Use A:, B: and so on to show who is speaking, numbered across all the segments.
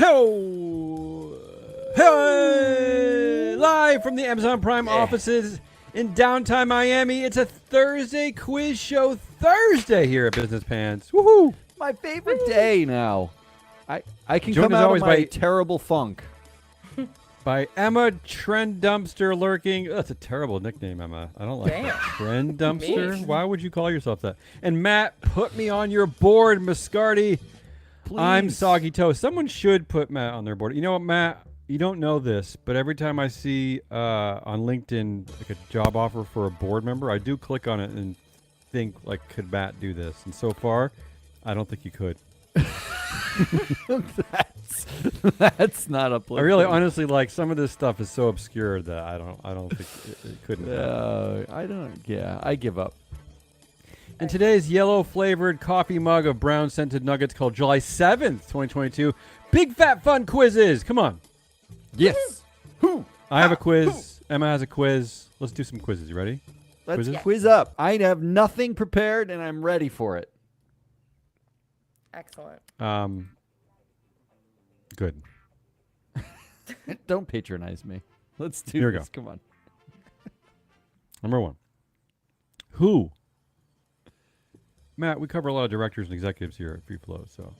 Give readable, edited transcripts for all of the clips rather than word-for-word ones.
A: Ho! Hey! Live from the Amazon Prime offices in downtown Miami. It's a Thursday quiz show Thursday here at Business Pants. Woohoo!
B: My favorite day now. I can
A: Joined
B: come
A: as
B: out
A: always
B: of my
A: by-
B: terrible funk.
A: By Emma Trend Dumpster Lurking. Oh, that's a terrible nickname, Emma. I don't like that. Trend Dumpster? Why would you call yourself that? And Matt, put me on your board, Mascardi.
B: Please.
A: I'm Soggy Toe. Someone should put Matt on their board. You know what, Matt? You don't know this, but every time I see on LinkedIn like a job offer for a board member, I do click on it and think, like, could Matt do this? And so far, I don't think you could.
B: That's not a.
A: I really, honestly, like, some of this stuff is so obscure that I don't think it couldn't.
B: I don't. Yeah, I give up.
A: In today's yellow-flavored coffee mug of brown-scented nuggets called July 7th, 2022, Big Fat Fun Quizzes. Come on.
B: Yes. Who?
A: I have a quiz. Emma has a quiz. Let's do some quizzes. You ready?
B: Let's
A: Quizzes?
B: quiz up. I have nothing prepared, and I'm ready for it.
C: Excellent.
A: Good.
B: Don't patronize me. Let's do
A: Here we
B: this.
A: go.
B: Come on.
A: Number one. Who? Matt, we cover a lot of directors and executives here at Free Flow, so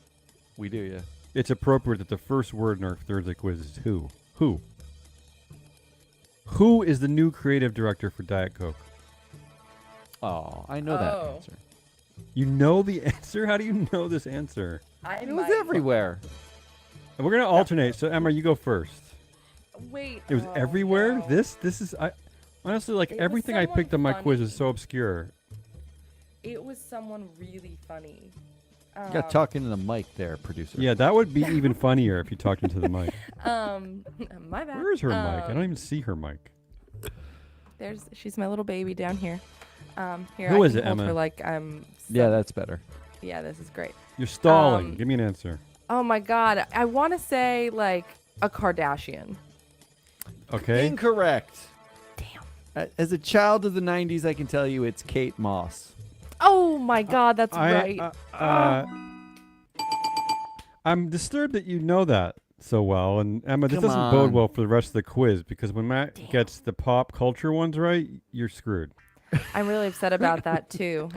B: We do, yeah.
A: it's appropriate that the first word in our Thursday quiz is who. Who? Who is the new creative director for Diet Coke?
B: Oh, I know that
C: Oh.
B: answer.
A: You know the answer? How do you know this answer?
B: It was everywhere.
A: And we're going to alternate. So, Emma, you go first.
C: Wait.
A: It was
C: oh,
A: everywhere?
C: no.
A: This is... honestly, like,
C: It was
A: everything I
C: someone
A: picked on my quiz is
C: funny.
A: so obscure.
C: It was someone really funny.
B: You got talking to the mic there, producer.
A: Yeah, that would be even funnier if you talked into the mic.
C: My bad.
A: Where is her mic? I don't even see her mic.
C: She's my little baby down here. Here,
A: Who
C: I
A: is
C: can
A: it,
C: hold
A: Emma?
C: her like
B: Yeah, that's better.
C: yeah, this is great.
A: You're stalling.
C: Um,
A: Give me an answer.
C: Oh my god, I want to say like a Kardashian.
A: Okay.
B: Incorrect.
C: Damn.
B: As a child of the 90s, I can tell you it's Kate Moss.
C: Oh my god, that's right.
A: I'm disturbed that you know that so well. And Emma, this
B: Come
A: doesn't bode
B: on.
A: well for the rest of the quiz because when Matt gets the pop culture ones right, you're screwed.
C: I'm really upset about that too.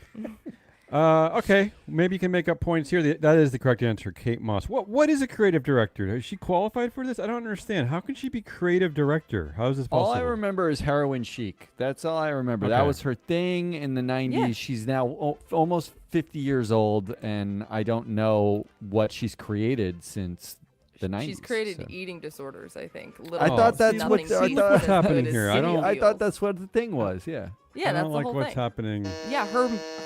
A: Okay, maybe you can make up points here. That is the correct answer, Kate Moss. What is a creative director? Is she qualified for this? I don't understand. How can she be creative director? How is this possible?
B: All I remember is Heroin Chic. That's all I remember. That
A: Okay.
B: was her thing in the 90s.
C: Yeah.
B: She's now almost 50 years old, and I don't know what she's created since the 90s.
C: She's created
B: so.
C: eating disorders, I think.
B: I thought that's
C: Nothing
B: what
C: seems
B: I thought-
C: as
A: What's happening
C: good as
A: here? I
C: Skinny
A: don't-
B: I thought
C: Feels.
B: that's what the thing was, yeah.
C: Yeah,
A: I
C: that's
A: don't
C: the
A: like
C: whole
A: what's
C: thing.
A: happening.
C: Yeah,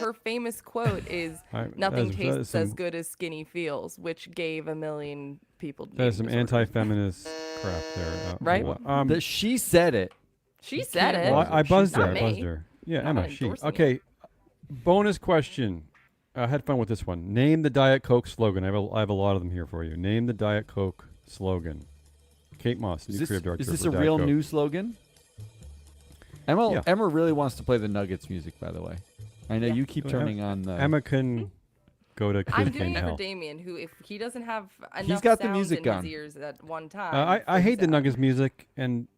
C: her famous quote is nothing
A: that is
C: tastes as
A: some-
C: good as skinny feels, which gave a million people
A: That is some
C: eating disorders.
A: anti-feminist crap there.
C: Right?
B: She said it.
C: She said it.
A: Well, I buzzed her.
C: Not
A: I buzzed
C: me.
A: her. Yeah,
C: Not
A: Emma. She.
C: endorsing it.
A: Okay. Bonus question. I had fun with this one. Name the Diet Coke slogan. I have a lot of them here for you. Name the Diet Coke slogan. Kate Moss, new creative director.
B: Is this
A: for
B: a
A: Diet
B: real
A: Coke.
B: new slogan? Emma,
A: Yeah.
B: Emma really wants to play the Nuggets music, by the way. I know
C: Yeah.
B: you keep
A: So
B: turning on the.
A: Emma can go to
C: I'm
A: Kid
C: doing
A: Cane
C: it for
A: Hell.
C: Damien, who, if he doesn't have enough
B: He's got the
C: sound
B: music
C: in
B: on.
C: his ears at one time,
A: I hate the
C: freaks out.
A: Nuggets music, and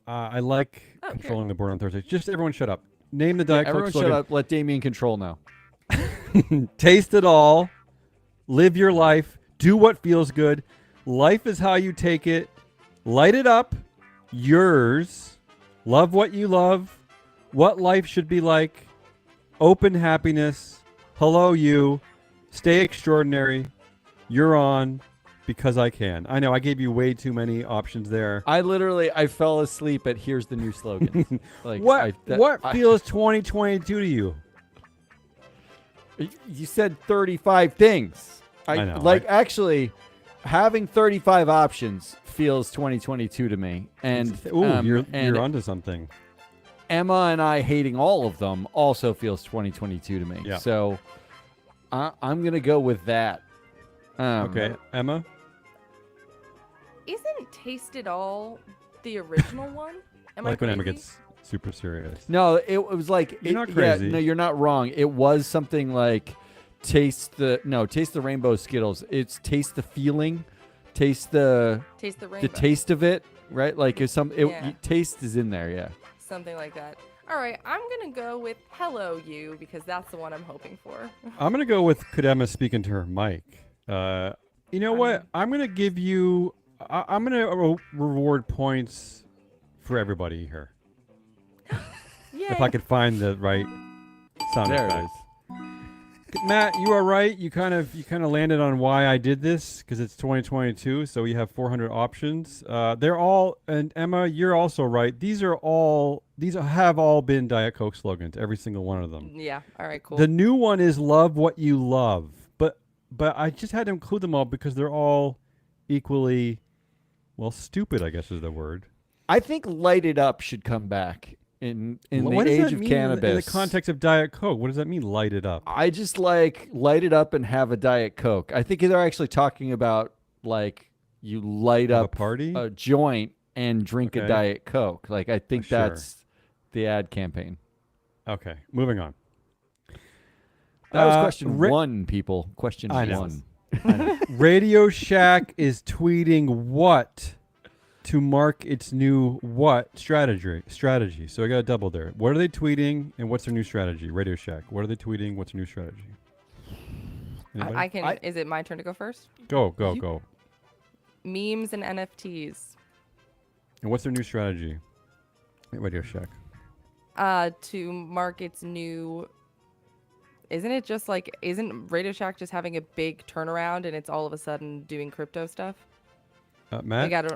A: I like
C: Oh, good.
A: controlling the board on Thursdays. Just everyone shut up. Name the
B: Yeah,
A: Diet Coke
B: everyone
A: slogan.
B: shut up. Let Damien control now.
A: Taste it all. Live your life. Do what feels good. Life is how you take it. Light it up. Yours. Love what you love. What life should be like. Open happiness. Hello, you. Stay extraordinary. You're on because I can. I know I gave you way too many options there.
B: I fell asleep at "Here's the new slogan." Like
A: What feels 2022 to you?
B: You said 35 things.
A: I know.
B: Actually, having 35 options feels 2022 to me. And
A: You're onto something.
B: Emma and I hating all of them also feels 2022 to me.
A: Yeah.
B: So I'm gonna go with that.
A: Okay, Emma.
C: Isn't Taste It All the original one? Am
A: I like
C: I
A: when Emma
C: crazy?
A: gets super serious.
B: No, it was like
A: You're not
B: yeah,
A: crazy.
B: no, you're not wrong. It was something like taste the rainbow Skittles. It's taste the feeling, taste the
C: rainbow.
B: taste of it, right? Like if
C: Yeah.
B: taste is in there, yeah.
C: Something like that. All right, I'm gonna go with hello you because that's the one I'm hoping for.
A: I'm gonna go with could Emma speaking to her mic. You know what? I'm gonna give you. I'm gonna reward points for everybody here.
C: Yay.
A: If I could find the right sound
B: There it
A: effect. Matt, you are right. You kind of landed on why I did this because it's 2022, so we have 400 options. They're all, and Emma, you're also right. These have all been Diet Coke slogans, every single one of them.
C: Yeah. All right. Cool.
A: The new one is "Love what you love," but I just had to include them all because they're all equally, well, stupid. I guess is the word.
B: I think Light It Up should come back in
A: What
B: the
A: does that
B: age of
A: mean
B: cannabis.
A: in the context of Diet Coke? What does that mean? Light it up.
B: I just like light it up and have a Diet Coke. I think they're actually talking about like you light
A: Have a
B: up
A: party?
B: a joint and drink a
A: Okay.
B: Diet Coke. Like I think
A: Sure.
B: that's the ad campaign.
A: Okay, moving on.
B: That was question
A: Ra-
B: one, people. Question
A: I know.
B: one.
A: Radio Shack is tweeting what to mark its new what strategy. So I got a double there. What are they tweeting and what's their new strategy? Radio Shack. What are they tweeting? What's their new strategy? Anybody?
C: I can. Is it my turn to go first?
A: Go.
C: Memes and NFTs.
A: And what's their new strategy? At Radio Shack.
C: To mark its new. Isn't Radio Shack just having a big turnaround and it's all of a sudden doing crypto stuff?
A: Matt?
C: They got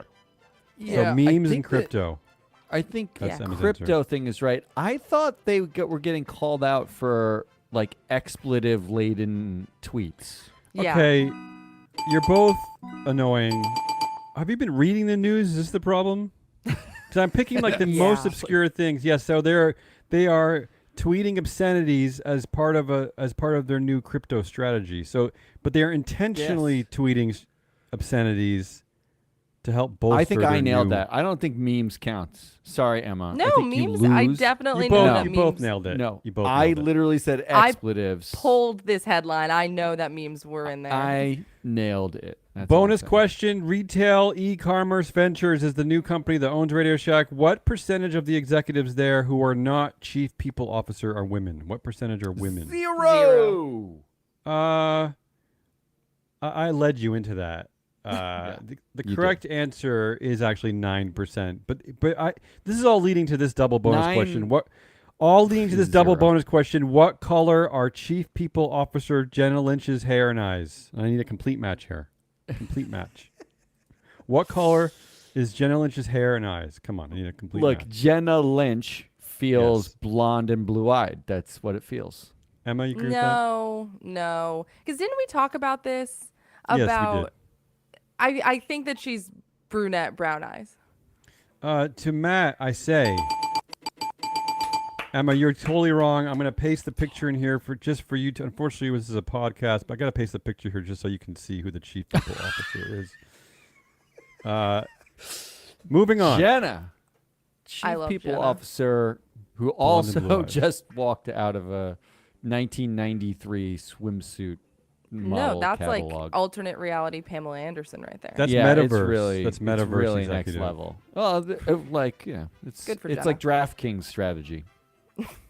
A: So
B: I
A: memes
B: think
A: and crypto.
B: I think
A: That's
B: the
A: Emma's
B: crypto
A: answer.
B: thing is right. I thought they were getting called out for like expletive laden tweets.
C: Yeah.
A: Okay, you're both annoying. Have you been reading the news? Is this the problem? Because I'm picking like the most
C: Yeah.
A: obscure things. Yes, so they are tweeting obscenities as part of their new crypto strategy. So, but they are intentionally tweeting obscenities to help bolster.
B: I think
A: their
B: I nailed
A: new-
B: that. I don't think memes counts. Sorry, Emma. I
C: No,
B: think you
C: memes. I
B: lose.
C: definitely
A: You
C: know
A: both,
C: that
A: you
C: memes.
A: both nailed it.
B: No,
A: you both.
B: I
A: nailed it.
B: literally said
C: I
B: expletives.
C: Pulled this headline. I know that memes were in there.
B: I nailed it. That's all I'm
A: Bonus
B: saying.
A: question: Retail e-commerce ventures is the new company that owns Radio Shack. What percentage of the executives there who are not chief people officer are women? What percentage are women?
B: Zero.
A: I led you into that. The
B: you
A: correct answer is actually 9%. But this is all leading to this double bonus question. What? All leading to this double
B: Zero.
A: bonus question. What color are Chief People Officer Jenna Lynch's hair and eyes? I need a complete match here. Complete match. What color is Jenna Lynch's hair and eyes? Come on, I need a complete
B: Look,
A: match.
B: Jenna Lynch feels
A: Yes.
B: blonde and blue-eyed. That's what it feels.
A: Emma, you agree with that?
C: No. Because didn't we talk about this?
A: Yes, we
C: About I think that she's brunette, brown eyes.
A: To Matt, I say, Emma, you're totally wrong. I'm going to paste the picture in here for you to. Unfortunately, this is a podcast, but I got to paste the picture here just so you can see who the chief people officer is. Moving on.
B: Jenna, Chief
C: I love
B: People
C: Jenna.
B: Officer, who
A: Blonde and
B: also
A: blue-eyed.
B: just walked out of a 1993 swimsuit model
C: No, that's
B: catalog.
C: like alternate reality Pamela Anderson right there.
A: That's
B: yeah,
A: metaverse.
B: It's really,
A: That's
B: it's
A: metaverse
B: really next
A: executive.
B: level. Well, it's
C: Good for
B: it's
C: Jenna.
B: like DraftKings strategy.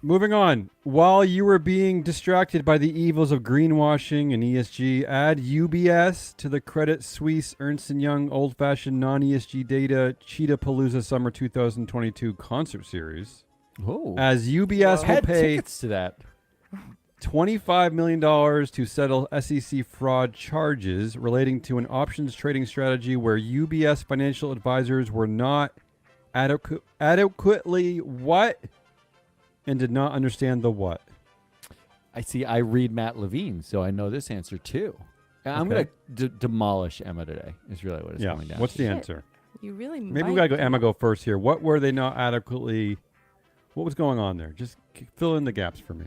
A: Moving on. While you were being distracted by the evils of greenwashing and ESG, add UBS to the Credit Suisse Ernst & Young old-fashioned non-ESG data Cheetah Palooza Summer 2022 concert series.
B: Oh,
A: As UBS will
B: had
A: pay
B: tickets to that.
A: $25 million to settle SEC fraud charges relating to an options trading strategy where UBS financial advisors were not adequately what? And did not understand the what.
B: I see. I read Matt Levine, so I know this answer too. I'm
A: Okay.
B: going to demolish Emma today. Is really what it's
A: Yeah.
B: coming down.
A: What's the
C: Shit.
A: answer?
C: You really
A: Maybe we
C: might
A: got to go Emma go first here. What were they not adequately? What was going on there? Just fill in the gaps for me.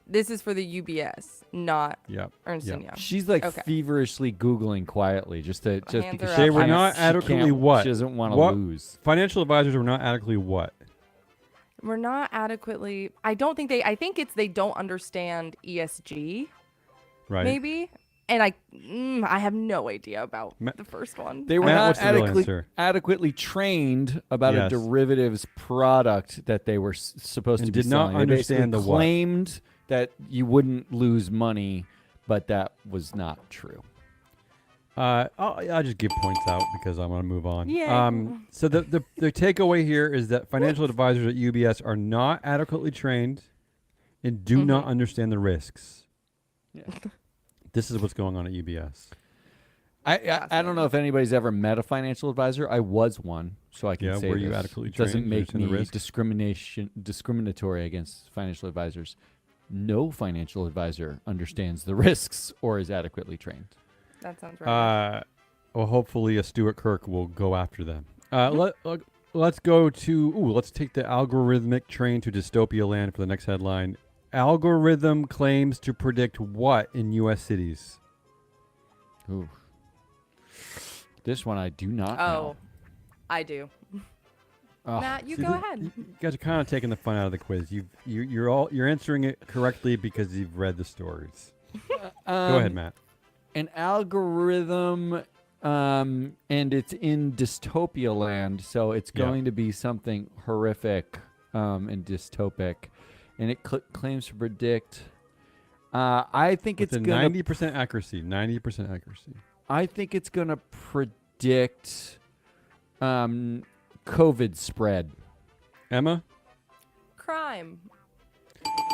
C: This is for the UBS, not
A: Yep.
C: Ernst
A: Yep.
C: & Young.
B: She's like
C: Okay.
B: feverishly Googling quietly just
C: Hands
B: because
C: are
A: They
C: up.
A: were
C: I-
A: not
B: she
A: adequately
B: can't-
A: what?
B: She doesn't want to
A: What?
B: lose.
A: Financial advisors were not adequately what?
C: We're not adequately. I don't think they. I think it's they don't understand ESG.
A: Right.
C: Maybe. And I have no idea about
A: Ma-
C: the first one.
B: They were
A: Matt,
B: not
A: what's the real answer?
B: adequately trained about
A: Yes.
B: a derivatives product that they were supposed
A: And
B: to be
A: did not
B: selling. They
A: understand
B: basically
A: the what.
B: claimed that you wouldn't lose money, but that was not true.
A: I'll just give points out because I want to move on.
C: Yeah.
A: So the takeaway here is that financial advisors at UBS are not adequately trained and do not understand the risks.
B: Yeah.
A: This is what's going on at UBS.
B: I don't know if anybody's ever met a financial advisor. I was one, so I can
A: Yeah,
B: say
A: were you
B: this.
A: adequately
B: It doesn't
A: trained to
B: make
A: understand the
B: me
A: risks?
B: discriminatory against financial advisors. No financial advisor understands the risks or is adequately trained.
C: That sounds right.
A: Well, hopefully a Stuart Kirk will go after them. Let's go to, let's take the algorithmic train to dystopia land for the next headline. Algorithm claims to predict what in U.S. cities?
B: Ooh. This one I do not
C: Oh,
B: know.
C: I do.
B: Oh,
C: Matt, you
A: See,
C: go ahead.
A: You guys are kind of taking the fun out of the quiz. You're answering it correctly because you've read the stories. Go ahead, Matt.
B: An algorithm, and it's in dystopia land, so it's
A: Yeah.
B: going to be something horrific and dystopic, and it claims to predict. I think
A: It's
B: it's
A: a
B: gonna.
A: 90% accuracy. 90% accuracy.
B: I think it's gonna predict COVID spread.
A: Emma?
C: Crime.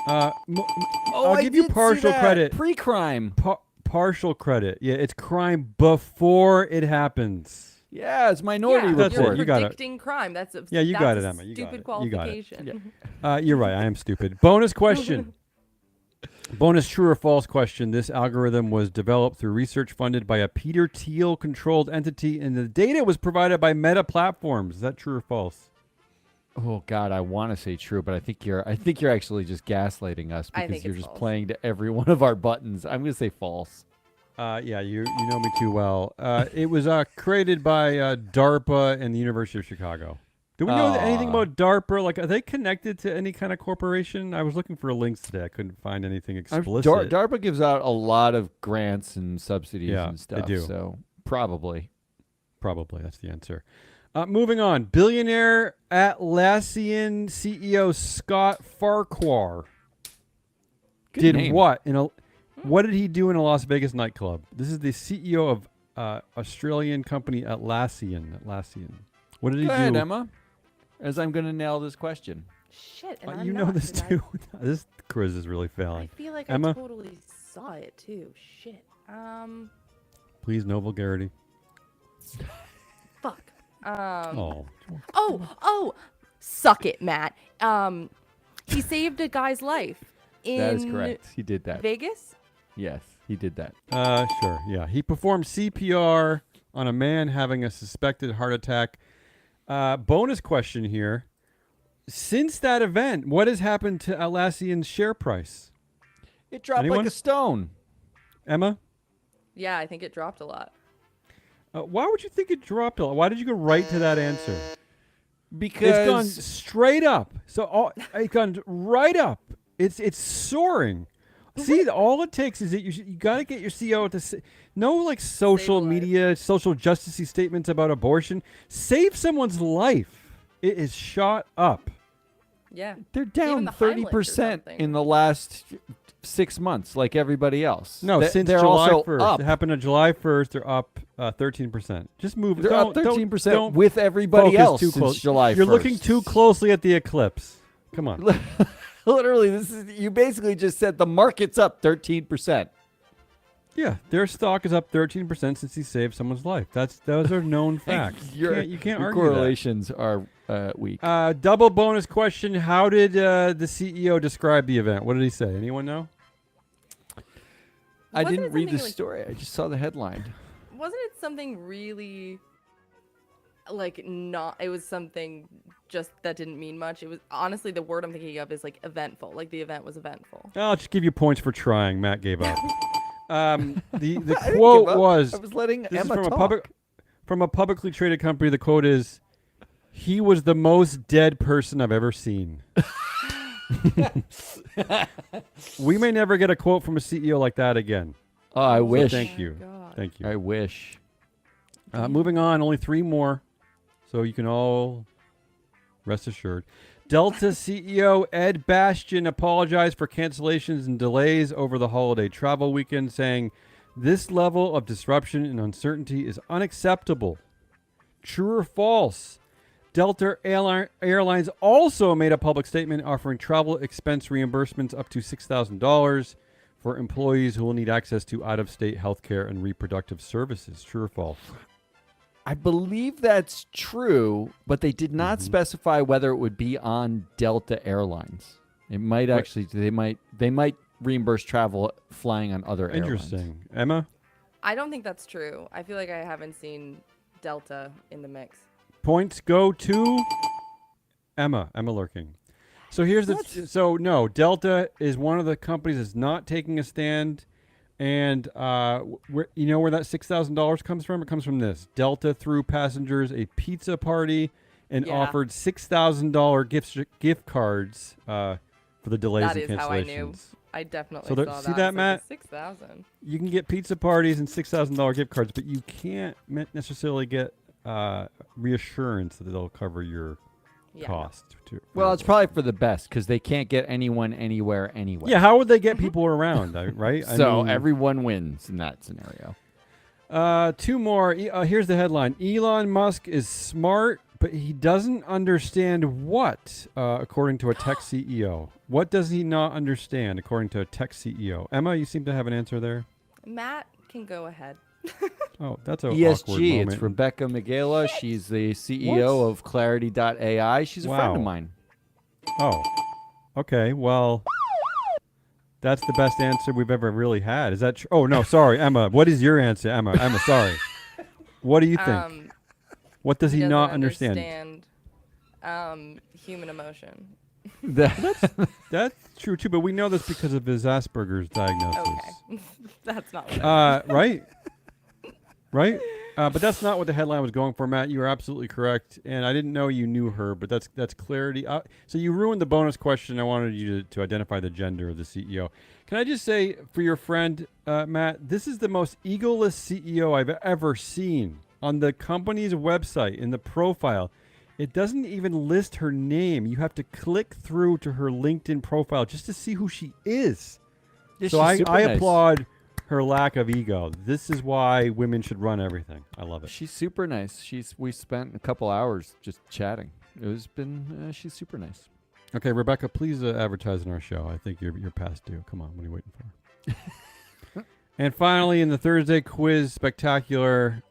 A: I'll give you partial credit.
B: Pre-crime.
A: Partial credit. Yeah, it's crime before it happens.
B: Yeah, it's Minority
C: Yeah,
A: That's it.
B: Report.
A: You got it.
C: predicting crime. That's a
A: Yeah, you
C: that's
A: got
C: a
A: it, Emma. You got
C: stupid
A: it. You got it.
C: qualification.
A: You're right. I am stupid. Bonus question. Bonus true or false question. This algorithm was developed through research funded by a Peter Thiel controlled entity, and the data was provided by Meta Platforms. Is that true or false?
B: Oh God, I want to say true, but I think you're actually just gaslighting us
C: I
B: because
C: think
B: you're
C: it's
B: just
C: false.
B: playing to every one of our buttons. I'm gonna say false.
A: Yeah, you know me too well. It was created by DARPA and the University of Chicago. Do we know anything about DARPA? Like, are they connected to any kind of corporation? I was looking for links today. I couldn't find anything explicit.
B: DARPA gives out a lot of grants and subsidies
A: Yeah,
B: and
A: they
B: stuff.
A: do.
B: So probably.
A: Probably, that's the answer. Moving on. Billionaire Atlassian CEO Scott Farquhar
B: Good
A: did
B: name.
A: what? What did he do in a Las Vegas nightclub? This is the CEO of Australian company Atlassian. What did he
B: Go
A: do?
B: ahead, Emma. As I'm gonna nail this question.
C: Shit. And I'm
A: You know
C: not,
A: this
C: 'cause
A: too. This quiz is really
C: I
A: failing.
C: feel like
A: Emma?
C: I totally saw it too. Shit.
A: Please, no vulgarity.
C: Fuck.
A: Oh.
C: Oh, suck it, Matt. He saved a guy's life in
B: That is correct. He did that.
C: Vegas.
B: Yes, he did that.
A: Sure. Yeah. He performed CPR on a man having a suspected heart attack. Bonus question here. Since that event, what has happened to Atlassian's share price?
B: It dropped
A: Anyone?
B: like a stone.
A: Emma?
C: Yeah, I think it dropped a lot.
A: Why would you think it dropped a lot? Why did you go right to that answer?
B: Because
A: It's gone straight up. So it's gone right up. It's soaring. See, all it takes is that you got to get your CEO to say, no like social
C: Save a life.
A: media, social justice statements about abortion. Save someone's life. It is shot up.
C: Yeah.
B: they're
C: Even
B: down
C: the Heimlich or
B: 30%
C: something.
B: in the last 6 months, like everybody else.
A: No, since
B: they're
A: July
B: also
A: 1st.
B: up.
A: It happened on July 1st. They're up 13%. Just move.
B: They're up 13%
A: don't
B: with everybody
A: focus
B: else
A: too
B: since
A: close.
B: July 1st.
A: You're looking too closely at the eclipse. Come on.
B: Literally, you basically just said the market's up 13%.
A: Yeah, their stock is up 13% since he saved someone's life. Those are known facts. You can't
B: Your
A: argue that.
B: correlations are weak.
A: Double bonus question. How did the CEO describe the event? What did he say? Anyone know?
B: I
C: Wasn't
B: didn't
C: it
B: read the
C: something like-
B: story. I just saw the headline.
C: Wasn't it something really like not it was something just that didn't mean much. It was honestly the word I'm thinking of is like eventful. Like the event was eventful.
A: I'll just give you points for trying. Matt gave up. The
B: I didn't
A: quote
B: give up.
A: was
B: I was letting
A: this
B: Emma
A: is from
B: talk.
A: from a publicly traded company. The quote is, "He was the most dead person I've ever seen." We may never get a quote from a CEO like that again.
B: Oh, I
C: Oh
B: wish.
A: Thank
C: my
A: you.
C: God.
A: Thank you.
B: I wish.
A: Moving on, only 3 more, so you can all rest assured. Delta CEO Ed Bastian apologized for cancellations and delays over the holiday travel weekend, saying, "This level of disruption and uncertainty is unacceptable." True or false? Delta Airlines also made a public statement offering travel expense reimbursements up to $6,000 for employees who will need access to out-of-state healthcare and reproductive services. True or false?
B: I believe that's true, but they did not specify whether it would be on Delta Airlines. It might actually. They might reimburse travel flying on other airlines.
A: Interesting. Emma?
C: I don't think that's true. I feel like I haven't seen Delta in the mix.
A: Points go to Emma. Emma Lurking. So here's so no, Delta is one of the companies that's not taking a stand, and you know where that $6,000 comes from? It comes from this. Delta threw passengers a pizza party and offered $6,000 gift cards for the delays
C: That
A: and
C: is
A: cancellations.
C: how I knew. I definitely
A: So there-
C: saw
A: see
C: that.
A: that,
C: It's
A: Matt?
C: Like 6,000.
A: You can get pizza parties and $6,000 gift cards, but you can't necessarily get reassurance that they'll cover your
C: Yeah.
A: cost.
B: Well, it's probably for the best because they can't get anyone anywhere anyway.
A: Yeah, how would they get people around, right?
B: So everyone wins in that scenario.
A: 2 more. Here's the headline. Elon Musk is smart, but he doesn't understand what, according to a tech CEO. What does he not understand, according to a tech CEO? Emma, you seem to have an answer there.
C: Matt can go ahead.
A: Oh, that's an awkward
B: ESG,
A: moment.
B: it's Rebecca Migala. She's the CEO of Clarity.ai. She's a friend of mine.
A: Oh, okay. Well, that's the best answer we've ever really had. Is that true? Oh, no, sorry, Emma. What is your answer, Emma? Emma, sorry. What do you think? What does he
C: doesn't
A: not understand?
C: Human emotion.
A: That's true, too, but we know this because of his Asperger's diagnosis.
C: Okay. That's not what I
A: Right? Right? But that's not what the headline was going for, Matt. You are absolutely correct. And I didn't know you knew her, but that's clarity. So you ruined the bonus question. I wanted you to identify the gender of the CEO. Can I just say, for your friend, Matt, this is the most egoless CEO I've ever seen. On the company's website, in the profile, it doesn't even list her name. You have to click through to her LinkedIn profile just to see who she is.
B: Yeah,
A: So I
B: she's super nice.
A: applaud her lack of ego. This is why women should run everything. I love it.
B: She's super nice. We spent a couple hours just chatting. She's super nice.
A: Okay, Rebecca, please advertise on our show. I think you're past due. Come on, what are you waiting for? And finally, in the Thursday quiz spectacular,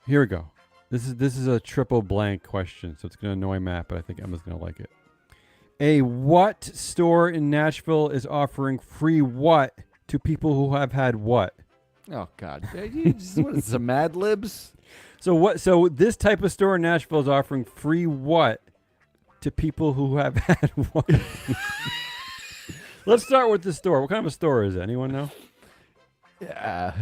A: here we go. This is a triple blank question, so it's going to annoy Matt, but I think Emma's going to like it. A what store in Nashville is offering free what to people who have had what?
B: Oh God! What is this, some Mad Libs?
A: So this type of store in Nashville is offering free what to people who have had what? Let's start with the store. What kind of a store is it? Anyone know?
B: Yeah.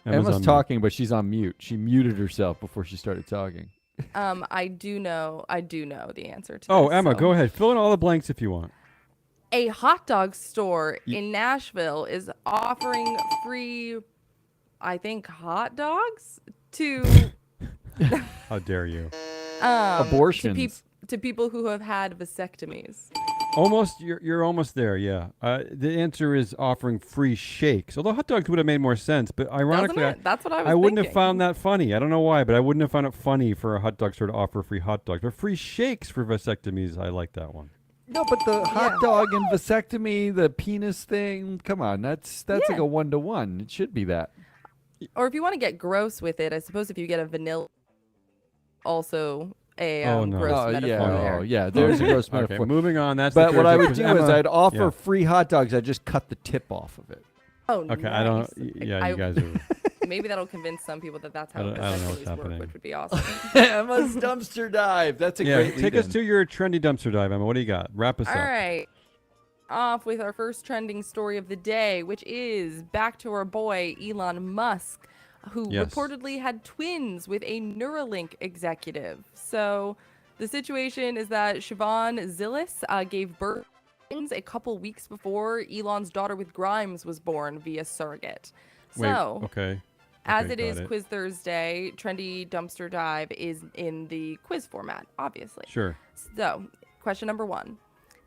A: Emma's
B: Emma's
A: on
B: talking, but she's on mute. She muted herself before she started talking.
C: I do know the answer to
A: Oh,
C: this,
A: Emma,
C: so.
A: go ahead. Fill in all the blanks if you want.
C: A hot dog store in Nashville is offering free, I think, hot dogs to
A: How dare you?
B: Abortions.
C: to people who have had vasectomies.
A: Almost, you're almost there. Yeah. The answer is offering free shakes. Although hot dogs would have made more sense, but ironically,
C: Doesn't it? That's what I was
A: I wouldn't have
C: thinking.
A: found that funny. I don't know why, but I wouldn't have found it funny for a hot dog store to offer free hot dogs. But free shakes for vasectomies, I like that one.
B: No, but the hot dog and vasectomy, the penis thing. Come on, that's like a 1-to-1. It should be that.
C: Or if you want to get gross with it, I suppose if you get a vanilla, also a
A: Oh, no.
C: gross
B: Oh
C: metaphor
B: yeah,
C: there.
B: oh yeah. There's a gross
A: Okay,
B: metaphor.
A: moving on. That's
B: But
A: the
B: what I
A: Thursday
B: would do
A: quiz.
B: is
A: Emma-
B: I'd offer
A: yeah.
B: free hot dogs. I'd just cut the tip off of it.
C: Oh,
A: Okay,
C: nice.
A: I don't. Yeah, you guys are.
C: Maybe that'll convince some people that that's how
A: I don't know what's
C: vasectomies work,
A: happening.
C: which would be awesome.
B: Emma's dumpster dive. That's a
A: Yeah,
B: great
A: take us
B: lead-in.
A: to your trendy dumpster dive, Emma. What do you got? Wrap us
C: All
A: up.
C: right. Off with our first trending story of the day, which is back to our boy Elon Musk, who
A: Yes.
C: reportedly had twins with a Neuralink executive. So the situation is that Siobhan Zillis gave birth a couple weeks before Elon's daughter with Grimes was born via surrogate.
A: Wait,
C: So,
A: okay.
C: as
A: Okay,
C: it
A: got
C: is Quiz Thursday, Trendy Dumpster Dive is in the quiz format, obviously.
A: Sure.
C: So, question number 1.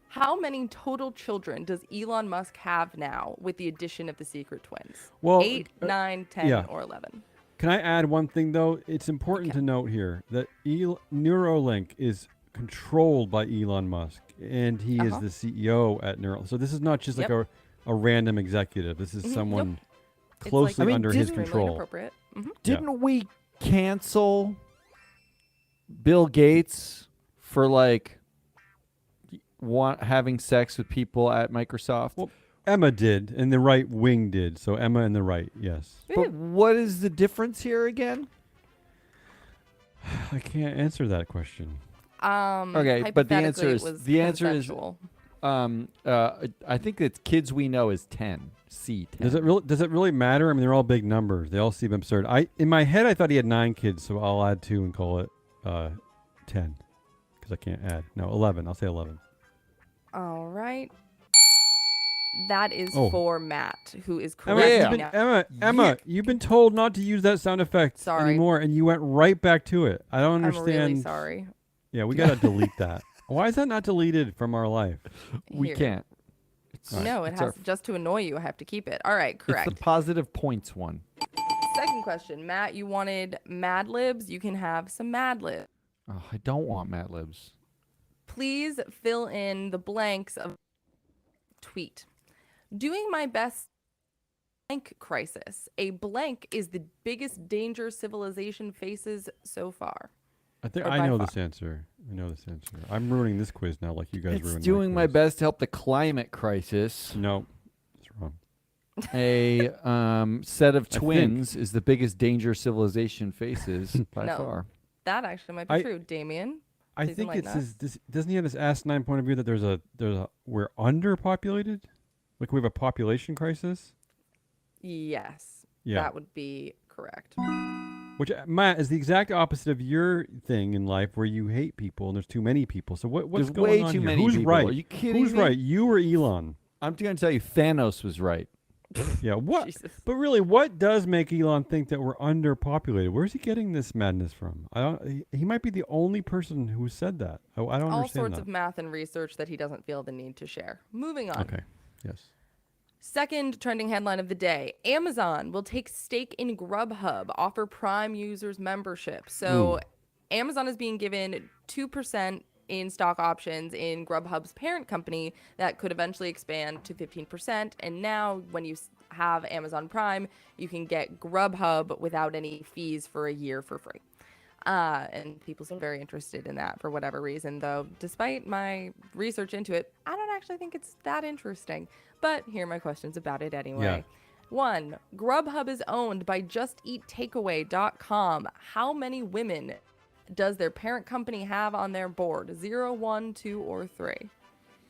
C: How many total children does Elon Musk have now with the addition of the secret twins?
A: Well,
C: 8, 9, 10,
A: yeah.
C: or 11?
A: Can I add one thing, though? It's important to note here that Neuralink is controlled by Elon Musk, and he is the CEO at Neuralink. So this is not just like a random executive. This is someone closely under his control.
C: Appropriate.
B: Didn't we cancel Bill Gates for like having sex with people at Microsoft?
A: Well, Emma did, and the right wing did. So Emma and the right, yes.
B: But what is the difference here again?
A: I can't answer that question.
B: Okay, but the answer is
C: consensual.
B: I think it's kids we know is 10. C 10.
A: Does it really matter? I mean, they're all big numbers. They all seem absurd. In my head, I thought he had 9 kids, so I'll add 2 and call it 10 because I can't add. No, 11. I'll say 11.
C: All right. That is for Matt, who is
A: Emma,
C: correct.
A: Emma, you've been told not to use that sound effect anymore, and you went right back to it. I don't understand.
C: I'm really sorry.
A: Yeah, we gotta delete that. Why is that not deleted from our life?
B: We can't.
C: No, it has just to annoy you. I have to keep it. All right, correct.
B: It's the positive points one.
C: Second question, Matt. You wanted Mad Libs. You can have some Mad Libs.
B: Oh, I don't want Mad Libs.
C: Please fill in the blanks of tweet. Doing my best blank crisis. A blank is the biggest danger civilization faces so far.
A: I think I know this answer. I'm ruining this quiz now, like you guys ruined.
B: It's doing my best to help the climate crisis.
A: No, it's wrong.
B: A set of twins is the biggest danger civilization faces by far.
C: That actually might be true, Damien.
A: I think it's doesn't he have this asinine point of view that there's a we're underpopulated? Like we have a population crisis?
C: Yes.
A: Yeah.
C: That would be correct.
A: Which, Matt, is the exact opposite of your thing in life where you hate people and there's too many people. So what's
B: there's
A: going
B: way
A: on
B: too
A: here?
B: many
A: Who's
B: people.
A: right?
B: Are you kidding
A: Who's
B: me?
A: right? You or Elon?
B: I'm going to tell you Thanos was right.
A: Yeah, what?
C: Jesus.
A: But really, what does make Elon think that we're underpopulated? Where's he getting this madness from? He might be the only person who said that. I don't understand
C: All sorts
A: that.
C: of math and research that he doesn't feel the need to share. Moving on.
A: Okay. Yes.
C: Second trending headline of the day. Amazon will take stake in Grubhub, offer Prime users membership. So Amazon is being given 2% in stock options in Grubhub's parent company that could eventually expand to 15%. And now when you have Amazon Prime, you can get Grubhub without any fees for a year for free. And people seem very interested in that for whatever reason, though despite my research into it, I don't actually think it's that interesting. But here are my questions about it anyway.
A: Yeah.
C: 1, Grubhub is owned by JustEatTakeaway.com. How many women does their parent company have on their board? 0, 1, 2, or 3?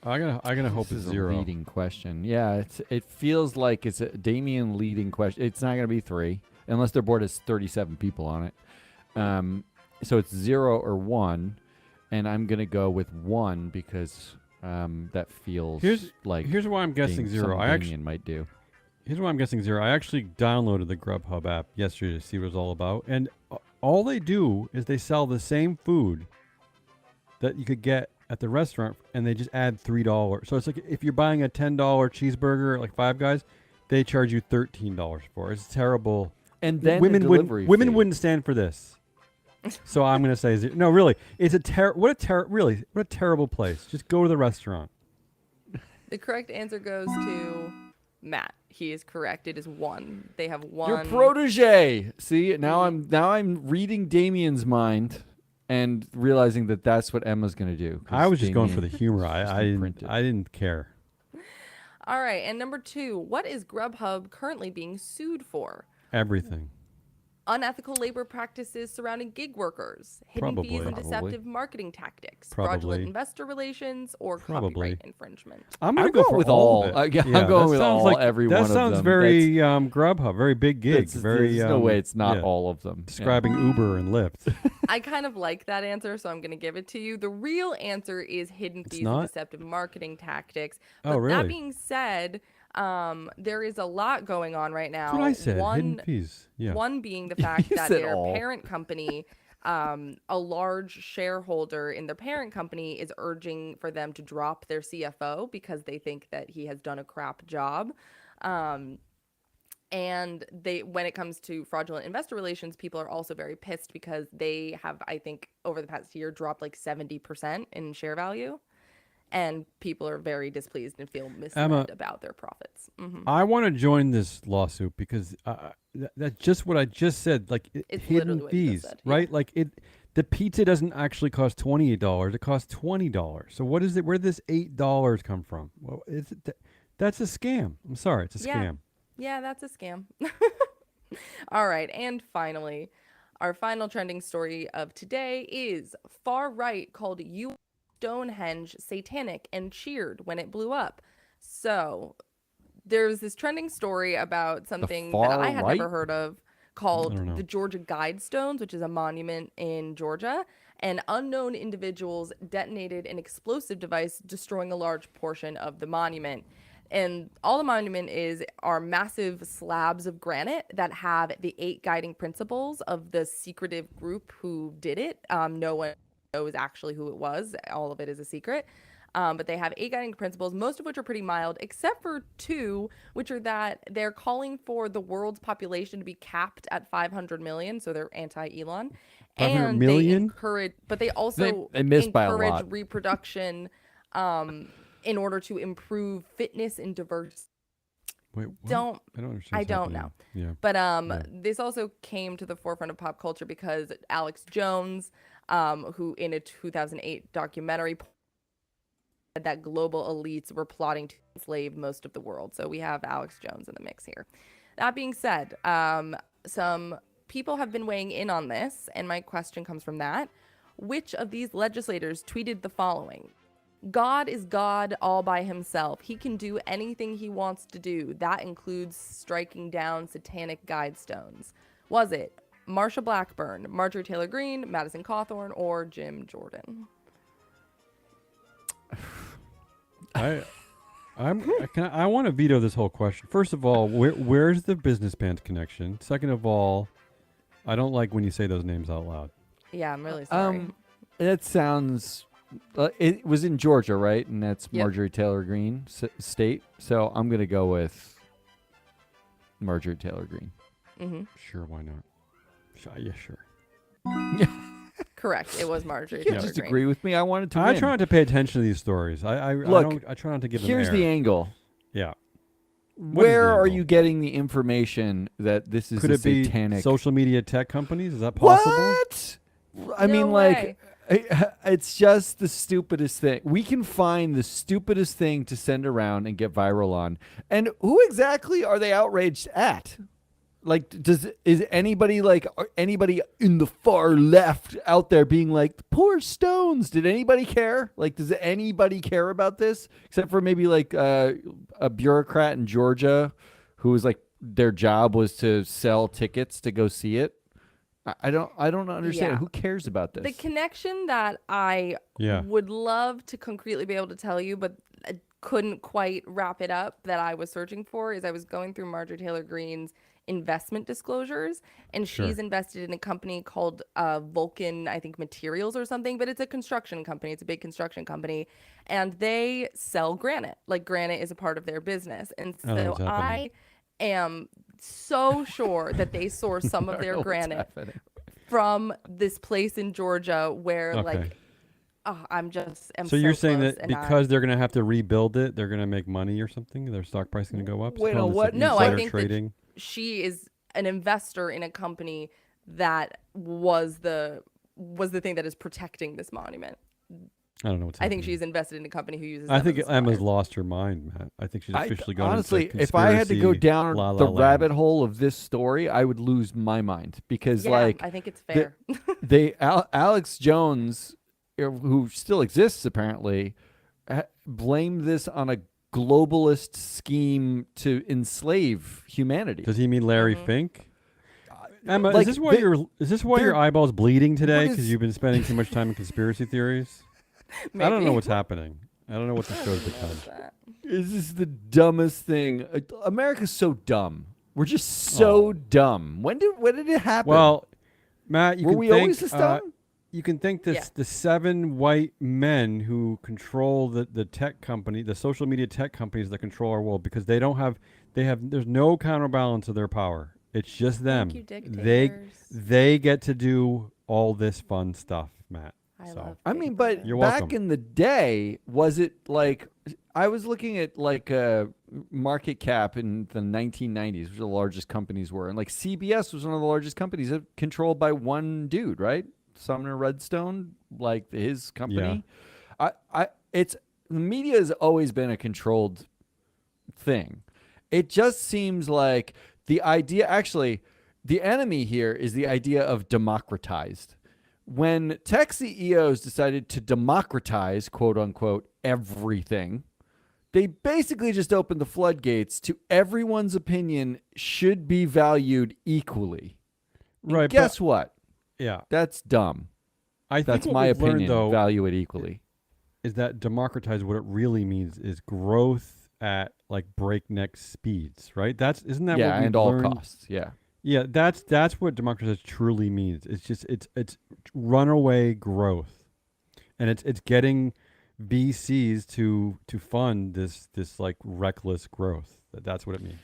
A: I'm gonna hope it's 0.
B: A leading question. Yeah, it feels like it's a Damien leading question. It's not gonna be 3 unless their board has 37 people on it. So it's 0 or 1, and I'm gonna go with 1 because that feels
A: Here's why I'm guessing
B: being
A: 0.
B: something Damien might do.
A: Here's why I'm guessing 0. I actually downloaded the Grubhub app yesterday to see what it's all about, and all they do is they sell the same food that you could get at the restaurant, and they just add $3. So it's like if you're buying a $10 cheeseburger at like Five Guys, they charge you $13 for it. It's terrible.
B: And then
A: women
B: women
A: wouldn't stand for this. So I'm gonna say 0. No, really, it's what a terrible place. Just go to the restaurant.
C: The correct answer goes to Matt. He is correct. It is 1. They have 1.
B: Your protege. See, now I'm reading Damien's mind and realizing that that's what Emma's gonna do.
A: I was just going for the humor. I didn't care.
C: All right, and number 2, what is Grubhub currently being sued for?
A: Everything.
C: unethical labor practices surrounding gig workers, hidden fees and
A: Probably.
C: deceptive marketing tactics,
A: Probably.
C: fraudulent investor relations, or
A: Probably.
C: copyright infringement.
A: I'm gonna
B: I'm
A: go
B: going
A: for
B: with
A: all
B: all.
A: of it.
B: Yeah, I'm going
A: that
B: with
A: sounds
B: all,
A: like,
B: every
A: that
B: one of
A: sounds
B: them.
A: very Grubhub, very big gig, very
B: There's no way it's not
A: yeah,
B: all of them. Yeah.
A: describing Uber and Lyft.
C: I kind of like that answer, so I'm going to give it to you. The real answer is hidden fees and
A: not?
C: deceptive marketing tactics.
A: Oh,
C: But
A: really?
C: that being said, there is a lot going on right now.
A: That's what I said. Hidden fees. Yeah.
C: One being the fact
B: You
C: that
B: said
C: their
B: all.
C: parent company, a large shareholder in their parent company, is urging for them to drop their CFO because they think that he has done a crap job. And when it comes to fraudulent investor relations, people are also very pissed because they have, I think, over the past year dropped like 70% in share value. And people are very displeased and feel misled
A: Emma,
C: about their profits.
A: I want to join this lawsuit because that's just what I just said. Like
C: It's
A: hidden
C: literally what you just
A: fees,
C: said,
A: right? Like the pizza doesn't actually cost $28. It costs $20. So what is it? Where did this $8 come from? Well, that's a scam. I'm sorry, it's a
C: Yeah.
A: scam.
C: Yeah, that's a scam. All right. And finally, our final trending story of today is far right called U Stonehenge satanic and cheered when it blew up. So there's this trending story about something that
B: far
C: I had
B: right?
C: never heard of
A: I don't
C: called
A: know.
C: the Georgia Guidestones, which is a monument in Georgia. And unknown individuals detonated an explosive device, destroying a large portion of the monument. And all the monument are massive slabs of granite that have the 8 guiding principles of the secretive group who did it. No one knows actually who it was. All of it is a secret. But they have 8 guiding principles, most of which are pretty mild, except for 2, which are that they're calling for the world's population to be capped at 500 million. So they're anti-Elon.
A: 500
C: And
A: million?
C: they also
B: They missed by a
C: encourage
B: lot.
C: reproduction in order to improve fitness and diversity.
A: Wait, what?
C: Don't
A: I don't understand.
C: I don't know.
A: Yeah.
C: But this also came to the forefront of pop culture because Alex Jones, who in a 2008 documentary said that global elites were plotting to enslave most of the world. So we have Alex Jones in the mix here. That being said, some people have been weighing in on this, and my question comes from that. Which of these legislators tweeted the following? God is God all by himself. He can do anything he wants to do. That includes striking down satanic guidestones. Was it Marsha Blackburn, Marjorie Taylor Greene, Madison Cawthorn, or Jim Jordan?
A: I want to veto this whole question. First of all, where's the business pants connection? Second of all, I don't like when you say those names out loud.
C: Yeah, I'm really sorry.
B: That sounds. It was in Georgia, right? And that's
C: Yep.
B: Marjorie Taylor Greene state. So I'm gonna go with Marjorie Taylor Greene.
C: Mm-hmm.
A: Sure, why not? Yeah, sure.
C: Correct. It was Marjorie
B: You
C: Taylor
B: can't just
C: Greene.
B: agree with me. I wanted to
A: I
B: win.
A: try not to pay attention to these stories. I try not to give them
B: Here's
A: air.
B: the angle.
A: Yeah.
B: Where
A: the
B: are
A: angle?
B: you getting the information that this is
A: Could
B: a
A: it be
B: satanic?
A: social media tech companies? Is that possible?
B: What? I
C: No
B: mean,
C: way.
B: it's just the stupidest thing. We can find the stupidest thing to send around and get viral on. And who exactly are they outraged at? Like, is anybody in the far left out there being like, poor Stones? Did anybody care? Like, does anybody care about this except for maybe like a bureaucrat in Georgia who was like their job was to sell tickets to go see it? I don't understand.
C: Yeah.
B: Who cares about this?
C: The connection that I
A: Yeah.
C: would love to concretely be able to tell you, but I couldn't quite wrap it up that I was searching for is I was going through Marjorie Taylor Greene's investment disclosures, and
A: Sure.
C: she's invested in a company called Vulcan, I think Materials or something, but it's a construction company. It's a big construction company, and they sell granite. Like granite is a part of their business, and
A: I don't know
C: so
A: what's happening.
C: I am so sure that they source some of their
B: What's
C: granite
B: happening?
C: from this place in Georgia where
A: Okay.
C: like I'm
A: So you're saying
C: close,
A: that
C: and
A: because they're going to have to rebuild it, they're going to make money or something? Their stock price is going to go up?
B: Wait,
A: Some
B: no,
A: of
B: what?
A: this
C: No, I
A: insider
C: think that
A: trading.
C: she is an investor in a company that was the thing that is protecting this monument.
A: I don't know what's
C: I
A: happening.
C: think she's invested in a company who uses.
A: I
C: them
A: think
C: as
A: Emma's
C: suppliers.
A: lost her mind, Matt. I think she's officially gone
B: honestly,
A: into
B: if I had to go
A: conspiracy
B: down
A: la
B: the
A: la land.
B: rabbit hole of this story, I would lose my mind because,
C: Yeah,
B: like,
C: I think it's fair.
B: Alex Jones, who still exists apparently, blamed this on a globalist scheme to enslave humanity.
A: Does he mean Larry
C: Mhm.
A: Fink? Emma,
B: Like,
A: is this why your
B: they're-
A: eyeball's bleeding today?
B: what
A: Because
B: is-
A: you've been spending too much time in conspiracy theories. I don't know what's happening. I don't know what the show's become.
B: This is the dumbest thing. America's so dumb. We're just so dumb. When did it happen?
A: Well, Matt, you
B: were
A: can
B: we
A: think,
B: always this dumb?
A: you can think this
C: Yeah.
A: the 7 white men who control the tech company, the social media tech companies that control our world, because there's no counterbalance of their power. It's just them.
C: Thank you,
A: They
C: dictators.
A: they get to do all this fun stuff, Matt.
C: I
A: So.
C: love
B: I mean, but
C: dictators.
A: You're
B: back
A: welcome.
B: in the day, was it like I was looking at like market cap in the 1990s, which the largest companies were, and like CBS was one of the largest companies controlled by one dude, right? Sumner Redstone, like his company. It's the media has always been a controlled thing. It just seems like the idea, actually, the enemy here is the idea of democratized. When tech CEOs decided to democratize, quote unquote, everything, they basically just opened the floodgates to everyone's opinion should be valued equally. And
A: Right,
B: guess what?
A: Yeah,
B: That's dumb.
A: I think
B: That's
A: what
B: my
A: we've learned,
B: opinion.
A: though,
B: Value it equally.
A: is that democratize, what it really means is growth at like breakneck speeds, right? Isn't that what
B: Yeah,
A: we've
B: and all
A: learned?
B: costs. Yeah.
A: Yeah, that's what democratize truly means. It's just it's runaway growth, and it's getting VCs to fund this like reckless growth. That's what it means.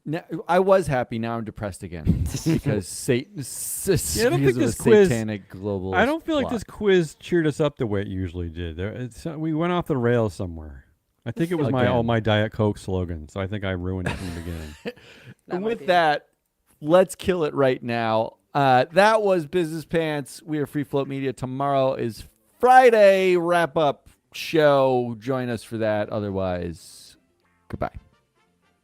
B: Now, I was happy. Now I'm depressed again because Satan.
A: Yeah, I don't
B: because
A: think
B: of
A: this
B: a
A: quiz-
B: satanic global.
A: I don't feel like this quiz cheered us up the way it usually did. We went off the rails somewhere. I think it was all
B: Again.
A: my Diet Coke slogan, so I think I ruined it from the beginning.
C: That
B: And
C: might
B: with
C: be.
B: that, let's kill it right now. That was Business Pants. We are Free Float Media. Tomorrow is Friday wrap up show. Join us for that. Otherwise, goodbye.